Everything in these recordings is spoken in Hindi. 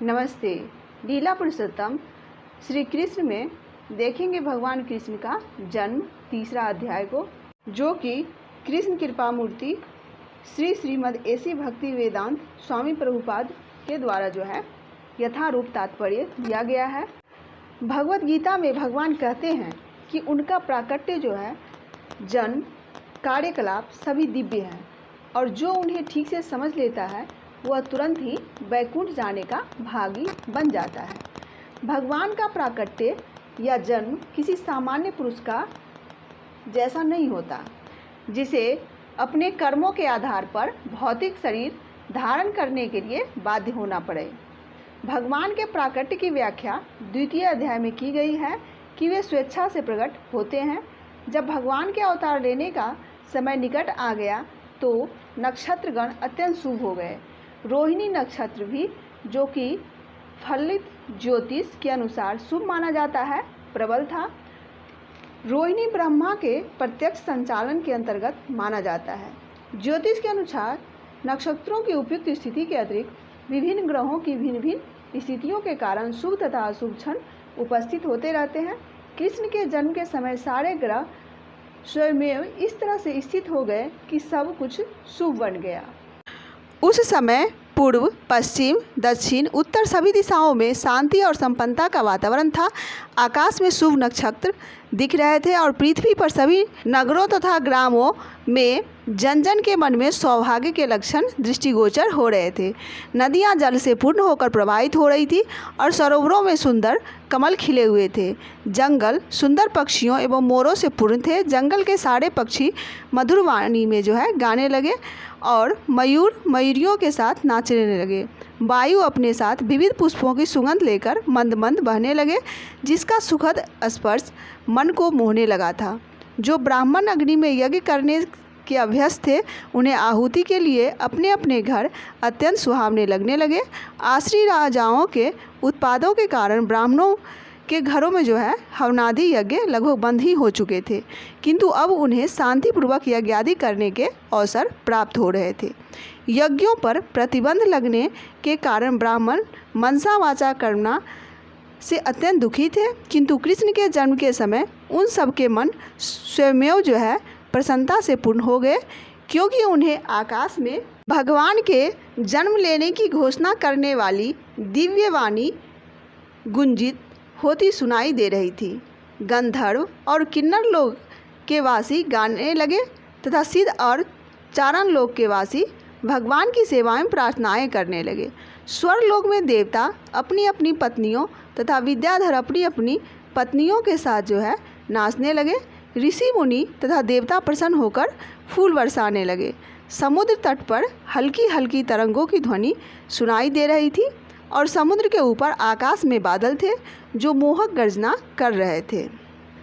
नमस्ते। लीला पुरुषोत्तम श्री कृष्ण में देखेंगे भगवान कृष्ण का जन्म तीसरा अध्याय को, जो कि कृष्ण कृपा मूर्ति श्री श्रीमद् एसी भक्ति वेदांत स्वामी प्रभुपाद के द्वारा जो है यथारूप तात्पर्य दिया गया है। भगवत गीता में भगवान कहते हैं कि उनका प्राकट्य जो है जन्म कार्यकलाप सभी दिव्य है और जो उन्हें ठीक से समझ लेता है वह तुरंत ही वैकुंठ जाने का भागी बन जाता है। भगवान का प्राकट्य या जन्म किसी सामान्य पुरुष का जैसा नहीं होता, जिसे अपने कर्मों के आधार पर भौतिक शरीर धारण करने के लिए बाध्य होना पड़े। भगवान के प्राकट्य की व्याख्या द्वितीय अध्याय में की गई है कि वे स्वेच्छा से प्रकट होते हैं। जब भगवान के अवतार लेने का समय निकट आ गया तो नक्षत्रगण अत्यंत शुभ हो गए। रोहिणी नक्षत्र भी, जो कि फलित ज्योतिष के अनुसार शुभ माना जाता है, प्रबल था। रोहिणी ब्रह्मा के प्रत्यक्ष संचालन के अंतर्गत माना जाता है। ज्योतिष के अनुसार नक्षत्रों की उपयुक्त स्थिति के अतिरिक्त विभिन्न ग्रहों की भिन्न भिन्न स्थितियों के कारण शुभ तथा अशुभ क्षण उपस्थित होते रहते हैं। कृष्ण के जन्म के समय सारे ग्रह स्वयमेव इस तरह से स्थित हो गए कि सब कुछ शुभ बन गया। उस समय पूर्व, पश्चिम, दक्षिण, उत्तर सभी दिशाओं में शांति और संपन्नता का वातावरण था। आकाश में शुभ नक्षत्र दिख रहे थे और पृथ्वी पर सभी नगरों तथा ग्रामों में जन जन के मन में सौभाग्य के लक्षण दृष्टिगोचर हो रहे थे। नदियां जल से पूर्ण होकर प्रवाहित हो रही थी और सरोवरों में सुंदर कमल खिले हुए थे। जंगल सुंदर पक्षियों एवं मोरों से पूर्ण थे। जंगल के सारे पक्षी मधुर वाणी में जो है गाने लगे और मयूर मयूरियों के साथ नाचने लगे। वायु अपने साथ विविध पुष्पों की सुगंध लेकर मंद मंद बहने लगे, जिसका सुखद स्पर्श मन को मोहने लगा था। जो ब्राह्मण अग्नि में यज्ञ करने के अभ्यस्त थे, उन्हें आहुति के लिए अपने अपने घर अत्यंत सुहावने लगने लगे। आश्री राजाओं के उत्पादों के कारण ब्राह्मणों के घरों में जो है हवनादि यज्ञ लगभग बंद ही हो चुके थे, किंतु अब उन्हें शांतिपूर्वक यज्ञादि करने के अवसर प्राप्त हो रहे थे। यज्ञों पर प्रतिबंध लगने के कारण ब्राह्मण मनसा वाचा कर्मणा से अत्यंत दुखी थे, किंतु कृष्ण के जन्म के समय उन सब के मन स्वयमेव जो है प्रसन्नता से पूर्ण हो गए, क्योंकि उन्हें आकाश में भगवान के जन्म लेने की घोषणा करने वाली दिव्य वाणी गुंजित होती सुनाई दे रही थी। गंधर्व और किन्नर लोग के वासी गाने लगे तथा सिद्ध और चारण लोग के वासी भगवान की सेवा में प्रार्थनाएं करने लगे। स्वर लोक में देवता अपनी अपनी पत्नियों तथा विद्याधर अपनी अपनी पत्नियों के साथ जो है नाचने लगे। ऋषि मुनि तथा देवता प्रसन्न होकर फूल बरसाने लगे। समुद्र तट पर हल्की हल्की तरंगों की ध्वनि सुनाई दे रही थी और समुद्र के ऊपर आकाश में बादल थे जो मोहक गर्जना कर रहे थे।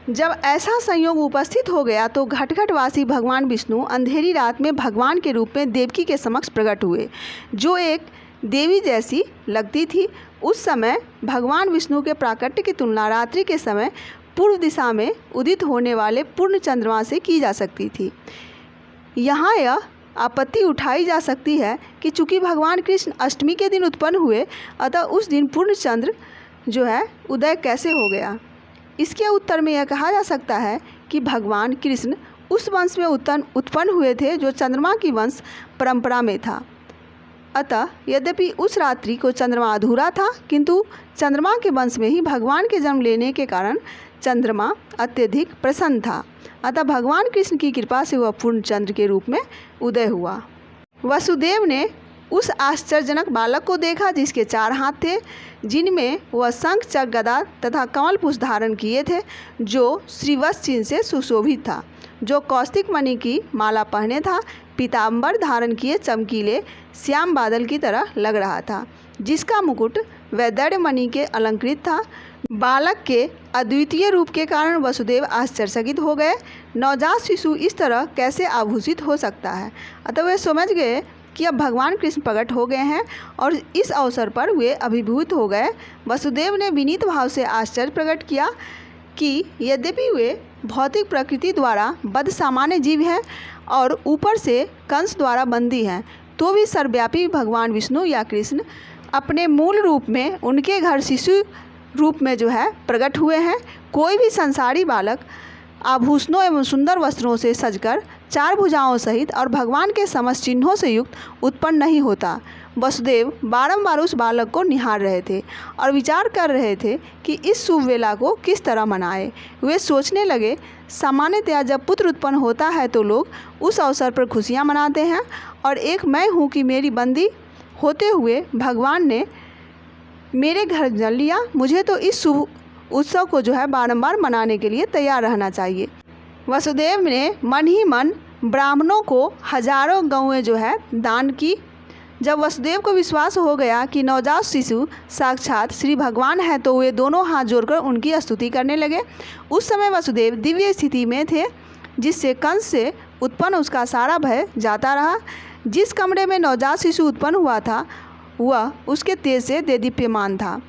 जब ऐसा संयोग उपस्थित हो गया तो घटघटवासी भगवान विष्णु अंधेरी रात में भगवान के रूप में देवकी के समक्ष प्रकट हुए, जो एक देवी जैसी लगती थी। उस समय भगवान विष्णु के प्राकट्य की तुलना रात्रि के समय पूर्व दिशा में उदित होने वाले पूर्ण चंद्रमा से की जा सकती थी। यहाँ यह आपत्ति उठाई जा सकती है कि चूंकि भगवान कृष्ण अष्टमी के दिन उत्पन्न हुए, अतः उस दिन पूर्ण चंद्र जो है उदय कैसे हो गया। इसके उत्तर में यह कहा जा सकता है कि भगवान कृष्ण उस वंश में उत्पन्न हुए थे जो चंद्रमा की वंश परंपरा में था। अतः यद्यपि उस रात्रि को चंद्रमा अधूरा था, किंतु चंद्रमा के वंश में ही भगवान के जन्म लेने के कारण चंद्रमा अत्यधिक प्रसन्न था। अतः भगवान कृष्ण की कृपा से वह पूर्ण चंद्र के रूप में उदय हुआ। वसुदेव ने उस आश्चर्यजनक बालक को देखा जिसके 4 हाथ थे, जिनमें वह शंख चक्र गदा तथा कमल पुष्प धारण किए थे, जो श्रीवत्स चिन्ह से सुशोभित था, जो कौस्तिक मणि की माला पहने था, पीताम्बर धारण किए चमकीले श्याम बादल की तरह लग रहा था, जिसका मुकुट वैदर्य मणि के अलंकृत था। बालक के अद्वितीय रूप के कारण वसुदेव आश्चर्यचकित हो गए। नवजात शिशु इस तरह कैसे आभूषित हो सकता है। अतः वे समझ गए कि अब भगवान कृष्ण प्रकट हो गए हैं और इस अवसर पर वे अभिभूत हो गए। वसुदेव ने विनीत भाव से आश्चर्य प्रकट किया कि यद्यपि वे भौतिक प्रकृति द्वारा बद्ध सामान्य जीव हैं और ऊपर से कंस द्वारा बंदी हैं, तो भी सर्वव्यापी भगवान विष्णु या कृष्ण अपने मूल रूप में उनके घर शिशु रूप में जो है प्रकट हुए हैं। कोई भी संसारी बालक आभूषणों एवं सुंदर वस्त्रों से सजकर 4 भुजाओं सहित और भगवान के समस्त चिन्हों से युक्त उत्पन्न नहीं होता। वसुदेव बारंबार उस बालक को निहार रहे थे और विचार कर रहे थे कि इस शुभ वेला को किस तरह मनाएं। वे सोचने लगे, सामान्यतया जब पुत्र उत्पन्न होता है तो लोग उस अवसर पर खुशियां मनाते हैं, और एक मैं हूँ कि मेरी बंदी होते हुए भगवान ने मेरे घर जन्म लिया। मुझे तो इस शुभ उत्सव को जो है बारंबार मनाने के लिए तैयार रहना चाहिए। वसुदेव ने मन ही मन ब्राह्मणों को हजारों गौएं जो है दान की। जब वसुदेव को विश्वास हो गया कि नवजात शिशु साक्षात श्री भगवान है तो वे दोनों हाथ जोड़कर उनकी स्तुति करने लगे। उस समय वसुदेव दिव्य स्थिति में थे, जिससे कंस से उत्पन्न उसका सारा भय जाता रहा। जिस कमरे में नवजात शिशु उत्पन्न हुआ था वह उसके तेज से देदीप्यमान था।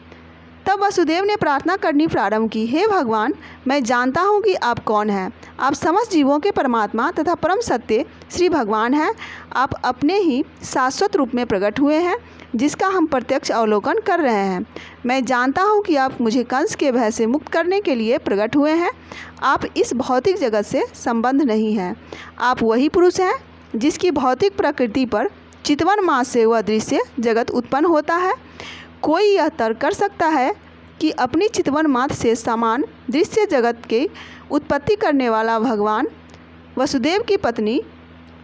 तब वसुदेव ने प्रार्थना करनी प्रारंभ की, हे भगवान, मैं जानता हूँ कि आप कौन हैं। आप समस्त जीवों के परमात्मा तथा परम सत्य श्री भगवान हैं। आप अपने ही शाश्वत रूप में प्रकट हुए हैं, जिसका हम प्रत्यक्ष अवलोकन कर रहे हैं। मैं जानता हूँ कि आप मुझे कंस के भय से मुक्त करने के लिए प्रकट हुए हैं। आप इस भौतिक जगत से संबंध नहीं हैं। आप वही पुरुष हैं जिसकी भौतिक प्रकृति पर चितवन मास से वह दृश्य जगत उत्पन्न होता है। कोई यह तर्क कर सकता है कि अपनी चितवन मात से समान दृश्य जगत के उत्पत्ति करने वाला भगवान वसुदेव की पत्नी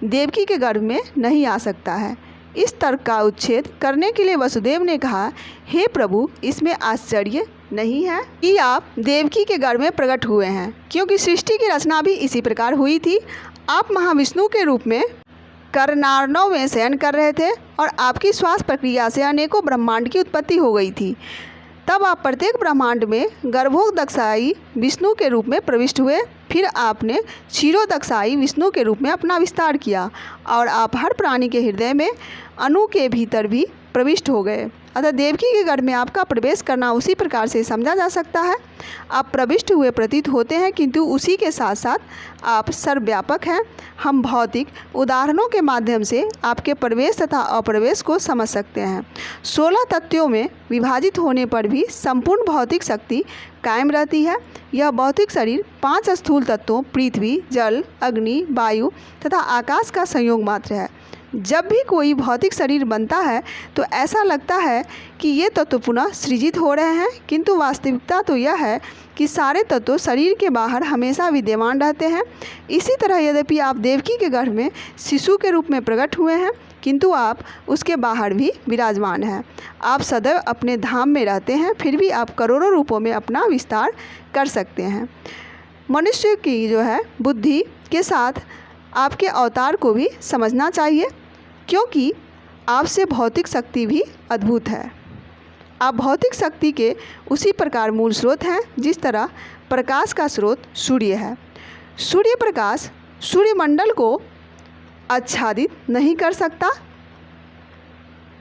देवकी के गर्भ में नहीं आ सकता है। इस तर्क का उच्छेद करने के लिए वसुदेव ने कहा, हे प्रभु, इसमें आश्चर्य नहीं है कि आप देवकी के गर्भ में प्रकट हुए हैं, क्योंकि सृष्टि की रचना भी इसी प्रकार हुई थी। आप महाविष्णु के रूप में करनार्णव में शयन कर रहे थे और आपकी श्वास प्रक्रिया से अनेकों ब्रह्मांड की उत्पत्ति हो गई थी। तब आप प्रत्येक ब्रह्मांड में गर्भोदक्षाई विष्णु के रूप में प्रविष्ट हुए। फिर आपने क्षीरोदक्षाई विष्णु के रूप में अपना विस्तार किया और आप हर प्राणी के हृदय में अणु के भीतर भी प्रविष्ट हो गए। अतः देवकी के गर्भ में आपका प्रवेश करना उसी प्रकार से समझा जा सकता है। आप प्रविष्ट हुए प्रतीत होते हैं, किंतु उसी के साथ साथ आप सर्वव्यापक हैं। हम भौतिक उदाहरणों के माध्यम से आपके प्रवेश तथा अप्रवेश को समझ सकते हैं। 16 तत्वों में विभाजित होने पर भी संपूर्ण भौतिक शक्ति कायम रहती है। यह भौतिक शरीर 5 स्थूल तत्वों पृथ्वी, जल, अग्नि, वायु तथा आकाश का संयोग मात्र है। जब भी कोई भौतिक शरीर बनता है तो ऐसा लगता है कि ये तत्व पुनः सृजित हो रहे हैं, किंतु वास्तविकता तो यह है कि सारे तत्व शरीर के बाहर हमेशा विद्यमान रहते हैं। इसी तरह यद्यपि आप देवकी के गर्भ में शिशु के रूप में प्रकट हुए हैं, किंतु आप उसके बाहर भी विराजमान हैं। आप सदैव अपने धाम में रहते हैं, फिर भी आप करोड़ों रूपों में अपना विस्तार कर सकते हैं। मनुष्य की जो है बुद्धि के साथ आपके अवतार को भी समझना चाहिए, क्योंकि आपसे भौतिक शक्ति भी अद्भुत है। आप भौतिक शक्ति के उसी प्रकार मूल स्रोत हैं जिस तरह प्रकाश का स्रोत सूर्य है। सूर्य प्रकाश सूर्यमंडल को आच्छादित नहीं कर सकता,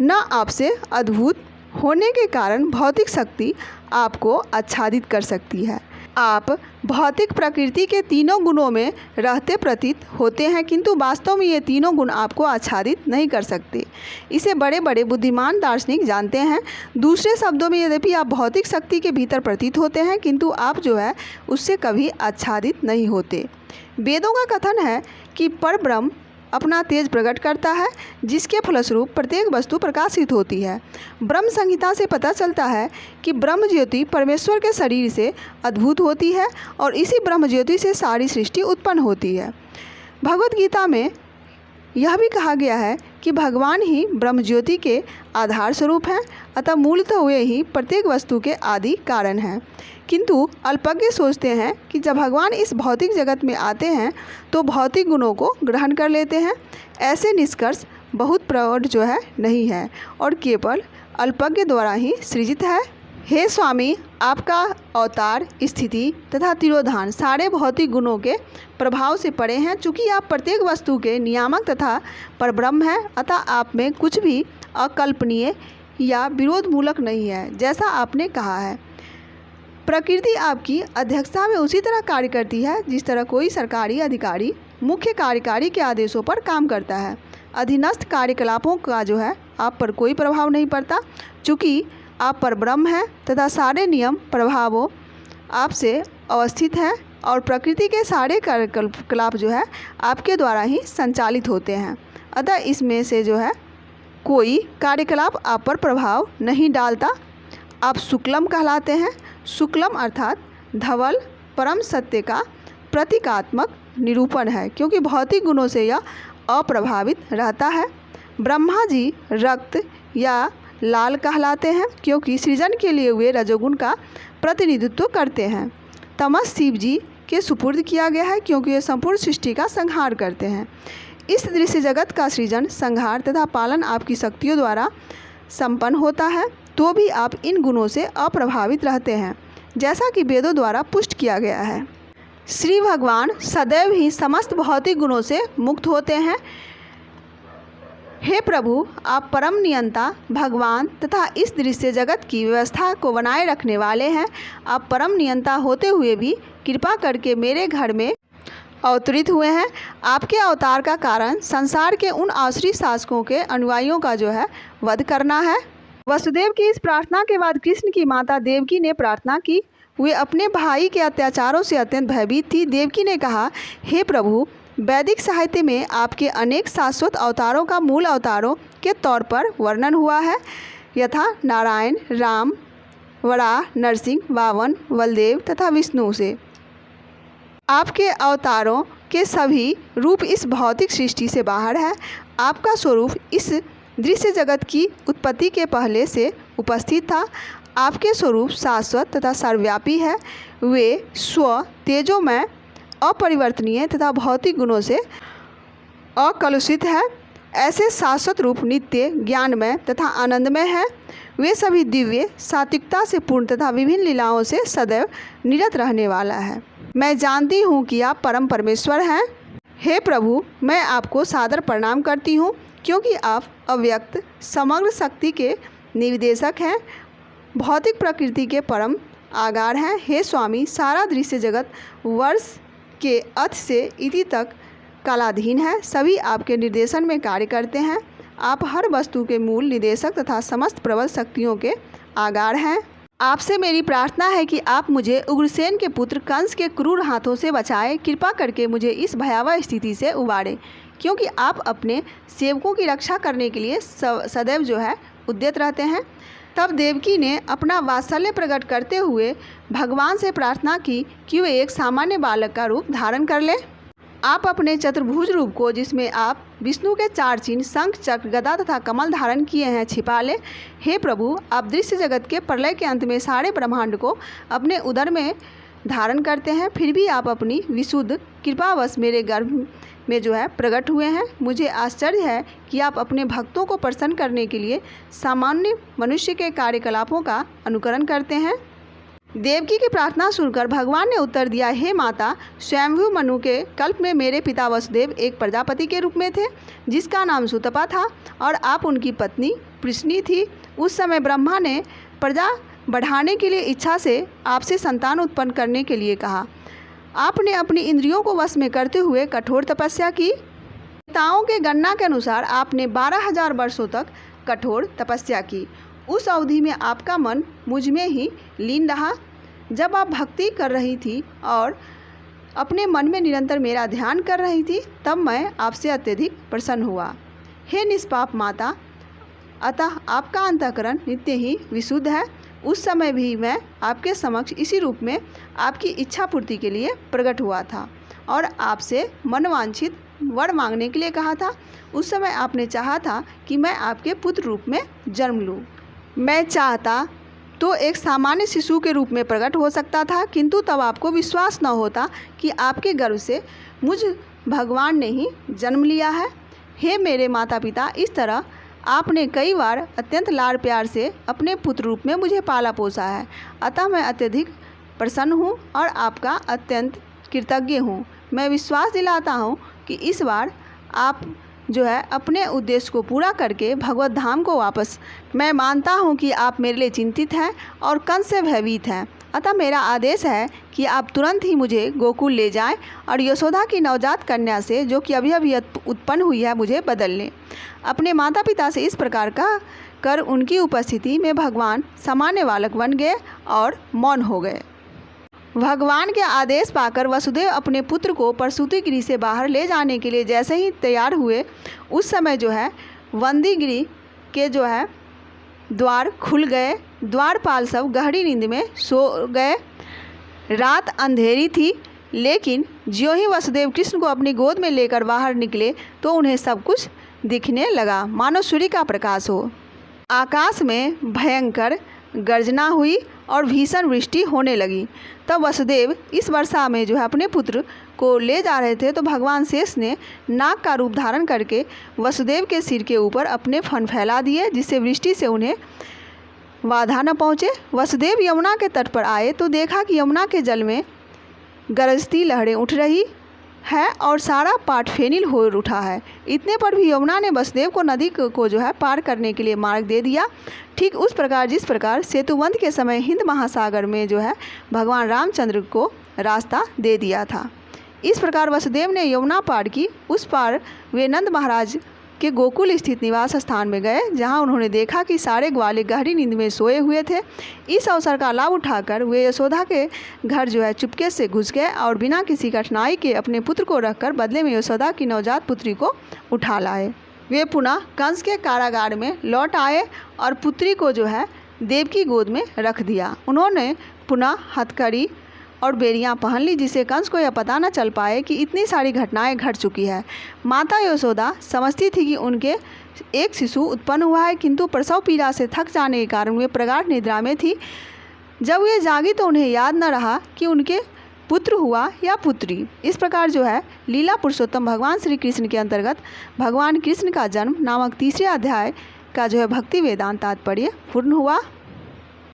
न आपसे अद्भुत होने के कारण भौतिक शक्ति आपको आच्छादित कर सकती है। आप भौतिक प्रकृति के तीनों गुणों में रहते प्रतीत होते हैं, किंतु वास्तव में ये तीनों गुण आपको आच्छादित नहीं कर सकते। इसे बड़े बड़े बुद्धिमान दार्शनिक जानते हैं। दूसरे शब्दों में, यद्यपि आप भौतिक शक्ति के भीतर प्रतीत होते हैं, किंतु आप जो है उससे कभी आच्छादित नहीं होते। वेदों का कथन है कि परब्रह्म अपना तेज प्रकट करता है, जिसके फलस्वरूप प्रत्येक वस्तु प्रकाशित होती है। ब्रह्म संहिता से पता चलता है कि ब्रह्म ज्योति परमेश्वर के शरीर से अद्भुत होती है और इसी ब्रह्म ज्योति से सारी सृष्टि उत्पन्न होती है। भगवत गीता में यह भी कहा गया है कि भगवान ही ब्रह्म ज्योति के आधार स्वरूप हैं, अतः मूलतः वे ही प्रत्येक वस्तु के आदि कारण हैं। किंतु अल्पज्ञ सोचते हैं कि जब भगवान इस भौतिक जगत में आते हैं तो भौतिक गुणों को ग्रहण कर लेते हैं। ऐसे निष्कर्ष बहुत प्रौढ़ जो है नहीं है और केवल अल्पज्ञ द्वारा ही सृजित है। हे स्वामी, आपका अवतार, स्थिति तथा तिरोधान सारे भौतिक गुणों के प्रभाव से परे हैं। चूँकि आप प्रत्येक वस्तु के नियामक तथा परब्रह्म हैं, अतः आप में कुछ भी अकल्पनीय या विरोधमूलक नहीं है। जैसा आपने कहा है, प्रकृति आपकी अध्यक्षता में उसी तरह कार्य करती है जिस तरह कोई सरकारी अधिकारी मुख्य कार्यकारी के आदेशों पर काम करता है। अधीनस्थ कार्यकलापों का जो है आप पर कोई प्रभाव नहीं पड़ता, चूँकि आप पर ब्रह्म है तथा सारे नियम प्रभावों आपसे अवस्थित हैं और प्रकृति के सारे कार्यकलाप जो है आपके द्वारा ही संचालित होते हैं। अतः इसमें से जो है कोई कार्यकलाप आप पर प्रभाव नहीं डालता। आप शुक्लम कहलाते हैं। शुक्लम अर्थात धवल परम सत्य का प्रतीकात्मक निरूपण है, क्योंकि भौतिक गुणों से यह अप्रभावित रहता है। ब्रह्मा जी रक्त या लाल कहलाते हैं, क्योंकि सृजन के लिए वे रजोगुण का प्रतिनिधित्व करते हैं। तमस शिव जी के सुपुर्द किया गया है, क्योंकि ये संपूर्ण सृष्टि का संहार करते हैं। इस दृश्य जगत का सृजन, संहार तथा पालन आपकी शक्तियों द्वारा संपन्न होता है, तो भी आप इन गुणों से अप्रभावित रहते हैं, जैसा कि वेदों द्वारा पुष्ट किया गया है। श्री भगवान सदैव ही समस्त भौतिक गुणों से मुक्त होते हैं। हे प्रभु, आप परम नियंता भगवान तथा इस दृश्य जगत की व्यवस्था को बनाए रखने वाले हैं। आप परम नियंता होते हुए भी कृपा करके मेरे घर में अवतरित हुए हैं। आपके अवतार का कारण संसार के उन आसुरी शासकों के अनुयायियों का जो है वध करना है। वसुदेव की इस प्रार्थना के बाद कृष्ण की माता देवकी ने प्रार्थना की। वे अपने भाई के अत्याचारों से अत्यंत भयभीत थी। देवकी ने कहा, हे प्रभु, वैदिक साहित्य में आपके अनेक शाश्वत अवतारों का मूल अवतारों के तौर पर वर्णन हुआ है, यथा नारायण, राम, वराह, नरसिंह, वामन, बलदेव तथा विष्णु से। आपके अवतारों के सभी रूप इस भौतिक सृष्टि से बाहर है। आपका स्वरूप इस दृश्य जगत की उत्पत्ति के पहले से उपस्थित था। आपके स्वरूप शाश्वत तथा सर्वव्यापी है। वे स्व तेजोमय, अपरिवर्तनीय तथा भौतिक गुणों से अकलुषित है। ऐसे शाश्वत रूप नित्य, ज्ञानमय तथा आनंदमय है। वे सभी दिव्य, सात्विकता से पूर्ण तथा विभिन्न लीलाओं से सदैव निरत रहने वाला है। मैं जानती हूँ कि आप परम परमेश्वर हैं। हे प्रभु, मैं आपको सादर प्रणाम करती हूँ, क्योंकि आप अव्यक्त समग्र शक्ति के निर्देशक हैं, भौतिक प्रकृति के परम आगार हैं। हे स्वामी, सारा दृश्य जगत वर्ष के अथ से इति तक कालाधीन है। सभी आपके निर्देशन में कार्य करते हैं। आप हर वस्तु के मूल निदेशक तथा समस्त प्रबल शक्तियों के आगार हैं। आपसे मेरी प्रार्थना है कि आप मुझे उग्रसेन के पुत्र कंस के क्रूर हाथों से बचाएं। कृपा करके मुझे इस भयावह स्थिति से उबारें, क्योंकि आप अपने सेवकों की रक्षा करने के लिए सदैव जो है उद्यत रहते हैं। तब देवकी ने अपना वात्सल्य प्रकट करते हुए भगवान से प्रार्थना की कि वे एक सामान्य बालक का रूप धारण कर लें। आप अपने चतुर्भुज रूप को, जिसमें आप विष्णु के 4 चिन्ह शंख, चक्र, गदा तथा कमल धारण किए हैं, छिपा लें। हे प्रभु, आप दृश्य जगत के प्रलय के अंत में सारे ब्रह्मांड को अपने उदर में धारण करते हैं, फिर भी आप अपनी विशुद्ध कृपावश मेरे गर्भ में जो है प्रकट हुए हैं। मुझे आश्चर्य है कि आप अपने भक्तों को प्रसन्न करने के लिए सामान्य मनुष्य के कार्यकलापों का अनुकरण करते हैं। देवकी की प्रार्थना सुनकर भगवान ने उत्तर दिया, हे माता, स्वयंभू मनु के कल्प में मेरे पिता वसुदेव एक प्रजापति के रूप में थे, जिसका नाम सुतपा था, और आप उनकी पत्नी पृश्नी थी। उस समय ब्रह्मा ने प्रजा बढ़ाने के लिए इच्छा से आपसे संतान उत्पन्न करने के लिए कहा। आपने अपनी इंद्रियों को वश में करते हुए कठोर तपस्या की। पिताओं के गणना के अनुसार आपने 12,000 वर्षों तक कठोर तपस्या की। उस अवधि में आपका मन मुझ में ही लीन रहा। जब आप भक्ति कर रही थी और अपने मन में निरंतर मेरा ध्यान कर रही थी, तब मैं आपसे अत्यधिक प्रसन्न हुआ। हे निष्पाप माता, अतः आपका अंतःकरण नित्य ही विशुद्ध है। उस समय भी मैं आपके समक्ष इसी रूप में आपकी इच्छा पूर्ति के लिए प्रकट हुआ था और आपसे मनवांछित वर मांगने के लिए कहा था। उस समय आपने चाहा था कि मैं आपके पुत्र रूप में जन्म लूँ। मैं चाहता तो एक सामान्य शिशु के रूप में प्रकट हो सकता था, किंतु तब आपको विश्वास न होता कि आपके गर्भ से मुझ भगवान ने ही जन्म लिया है। हे मेरे माता पिता, इस तरह आपने कई बार अत्यंत लाड़ प्यार से अपने पुत्र रूप में मुझे पाला पोसा है। अतः मैं अत्यधिक प्रसन्न हूँ और आपका अत्यंत कृतज्ञ हूँ। मैं विश्वास दिलाता हूँ कि इस बार आप जो है अपने उद्देश्य को पूरा करके भगवत धाम को वापस। मैं मानता हूँ कि आप मेरे लिए चिंतित हैं और कंस से भयभीत हैं, अतः मेरा आदेश है कि आप तुरंत ही मुझे गोकुल ले जाएं और यशोदा की नवजात कन्या से, जो कि अभी अभी उत्पन्न हुई है, मुझे बदल लें। अपने माता पिता से इस प्रकार का कर उनकी उपस्थिति में भगवान सामान्य बालक बन गए और मौन हो गए। भगवान के आदेश पाकर वसुदेव अपने पुत्र को प्रसूति गृह से बाहर ले जाने के लिए जैसे ही तैयार हुए, उस समय जो है वंदी गृह के जो है द्वार खुल गए। द्वारपाल सब गहरी नींद में सो गए। रात अंधेरी थी, लेकिन ज्यों ही वसुदेव कृष्ण को अपनी गोद में लेकर बाहर निकले तो उन्हें सब कुछ दिखने लगा, मानो सूर्य का प्रकाश हो। आकाश में भयंकर गर्जना हुई और भीषण वृष्टि होने लगी। तब वसुदेव इस वर्षा में जो है अपने पुत्र को ले जा रहे थे, तो भगवान शेष ने नाग का रूप धारण करके वसुदेव के सिर के ऊपर अपने फन फैला दिए, जिससे वृष्टि से उन्हें बाधा न पहुँचे। वसुदेव यमुना के तट पर आए तो देखा कि यमुना के जल में गरजती लहरें उठ रही है और सारा पाट फेनिल हो उठा है। इतने पर भी यमुना ने वसुदेव को नदी को जो है पार करने के लिए मार्ग दे दिया, ठीक उस प्रकार जिस प्रकार सेतुबंध के समय हिंद महासागर में जो है भगवान रामचंद्र को रास्ता दे दिया था। इस प्रकार वसुदेव ने यमुना पार की। उस पार वे नंद महाराज के गोकुल स्थित निवास स्थान में गए, जहां उन्होंने देखा कि सारे ग्वाले गहरी नींद में सोए हुए थे। इस अवसर का लाभ उठाकर वे यशोदा के घर जो है चुपके से घुस गए और बिना किसी कठिनाई के अपने पुत्र को रखकर बदले में यशोदा की नवजात पुत्री को उठा लाए। वे पुनः कंस के कारागार में लौट आए और पुत्री को जो है देव की गोद में रख दिया। उन्होंने पुनः हथकड़ी और बेड़ियाँ पहन ली, जिससे कंस को यह पता न चल पाए कि इतनी सारी घटनाएं घट चुकी है। माता यशोदा समझती थी कि उनके एक शिशु उत्पन्न हुआ है, किंतु प्रसव पीड़ा से थक जाने के कारण वे प्रगाढ़ निद्रा में थी। जब वे जागी तो उन्हें याद न रहा कि उनके पुत्र हुआ या पुत्री। इस प्रकार जो है लीला पुरुषोत्तम भगवान श्री कृष्ण के अंतर्गत भगवान कृष्ण का जन्म नामक तीसरे अध्याय का जो है भक्ति वेदांत तात्पर्य पूर्ण हुआ।